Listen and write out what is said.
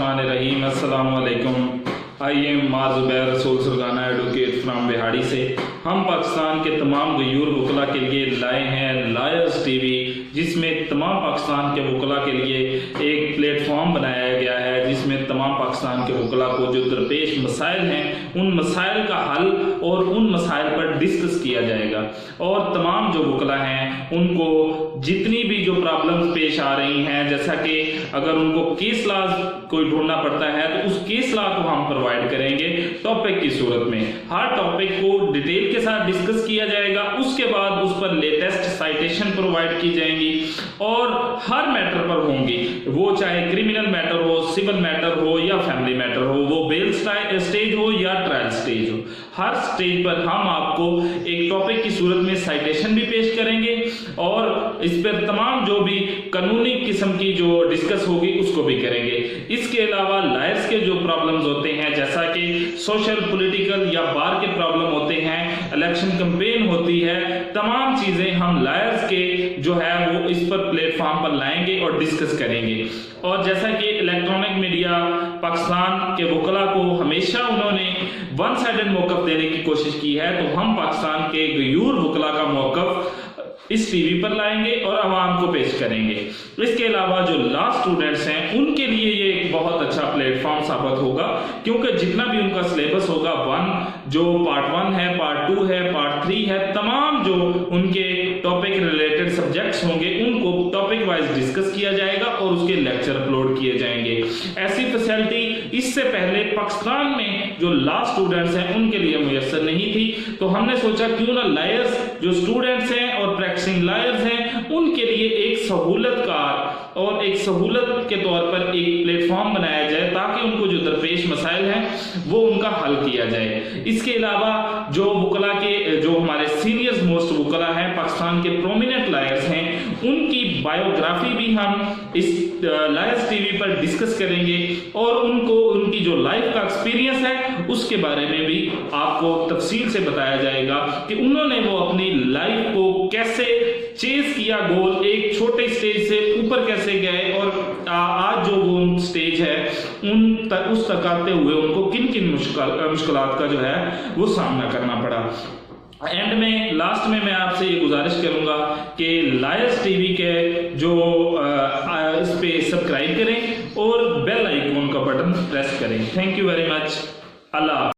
बिस्मिल्लाहिर्रहमानिर्रहीम। अस्सलाम वालेकुम। आई एम माजुबैर रसूल सुरगाना एडवोकेट फ्राम बिहाड़ी से। हम पाकिस्तान के तमाम गयूर वकला के लिए लाए हैं लायर्स टीवी, जिसमें तमाम पाकिस्तान के वकला के लिए एक प्लेटफॉर्म बनाया गया है, जिसमें तमाम पाकिस्तान के वकला को जो दरपेश मसाइल हैं उन मसाइल का हल और उन मसाइल पर डिस्कस किया जाएगा। और तमाम जो वकला हैं उनको जितनी भी जो प्रॉब्लम्स पेश आ रही हैं, जैसा कि अगर उनको केस लॉ कोई ढूंढना पड़ता है तो उस केस लॉ को हम प्रोवाइड करेंगे टॉपिक की सूरत में। हर टॉपिक को डिटेल के साथ डिस्कस किया जाएगा, उसके बाद उस पर लेटेस्ट साइटेशन प्रोवाइड की जाएंगी और हर मैटर पर होंगी, वो चाहे क्रिमिनल मैटर हो, सिविल मैटर हो या फैमिली मैटर हो, वो बेल स्टेज हो या ट्रायल स्टेज हो, हर स्टेज पर हम आपको एक टॉपिक की सूरत में साइटेशन भी पेश करेंगे और इस पर तमाम जो भी कानूनी किस्म की जो डिस्कस होगी उसको भी करेंगे। इसके अलावा लायर्स के जो प्रॉब्लम्स होते हैं, जैसा कि सोशल, पॉलिटिकल या बार के प्रॉब्लम होते हैं, इलेक्शन कैंपेन होती है, तमाम चीजें हम लायर्स के जो है वो इस पर प्लेटफॉर्म पर लाएंगे और डिस्कस करेंगे। और जैसा कि इलेक्ट्रॉनिक मीडिया पाकिस्तान के वकला को हमेशा उन्होंने वन साइडेड मौकफ देने की कोशिश की है, तो हम पाकिस्तान के गयूर वकला का मौकफ इस टीवी पर लाएंगे और आवाम को पेश करेंगे। इसके अलावा जो लॉ स्टूडेंट्स हैं उनके लिए ये एक बहुत अच्छा प्लेटफॉर्म साबित होगा, क्योंकि जितना भी उनका सिलेबस होगा, जो पार्ट 1 है, पार्ट 2 है, पार्ट 3 है, तमाम जो उनके टॉपिक रिलेटेड सब्जेक्ट्स होंगे उनको टॉपिक वाइज डिस्कस किया जाएगा और उसके लेक्चर अपलोड किए जाएंगे। ऐसी फैसिलिटी इससे पहले पाकिस्तान में जो लॉ स्टूडेंट्स हैं उनके लिए मुयस्सर नहीं थी, तो हमने सोचा क्यों ना लायर्स जो स्टूडेंट्स हैं और प्रैक्टिसिंग लायर्स हैं उनके लिए एक सहूलतकार और एक सहूलत के तौर पर एक प्लेटफॉर्म बनाया जाए, ताकि उनको जो दरपेश मसाइल हैं वो उनका हल किया जाए। इसके अलावा जो वकला के जो हमारे सीनियर मोस्ट वकला हैं, पाकिस्तान के प्रोमिनेंट लायर्स हैं, उनकी बायोग्राफी भी हम इस लायर्स टीवी पर डिस्कस करेंगे और उनको उनकी जो लाइफ का एक्सपीरियंस है उसके बारे में भी आपको तफसील से बताया जाएगा कि उन्होंने वो अपनी लाइफ को कैसे चेज किया, गोल एक छोटे स्टेज से ऊपर कैसे गए और आज जो वो स्टेज है उस तक आते हुए उनको किन किन मुश्किलात का जो है वो सामना करना पड़ा। एंड में लास्ट में मैं आपसे ये गुजारिश करूंगा कि लायर्स टीवी के जो इस पे सब्सक्राइब करें और बेल आइकॉन का बटन प्रेस करें। Thank you very much. Allah.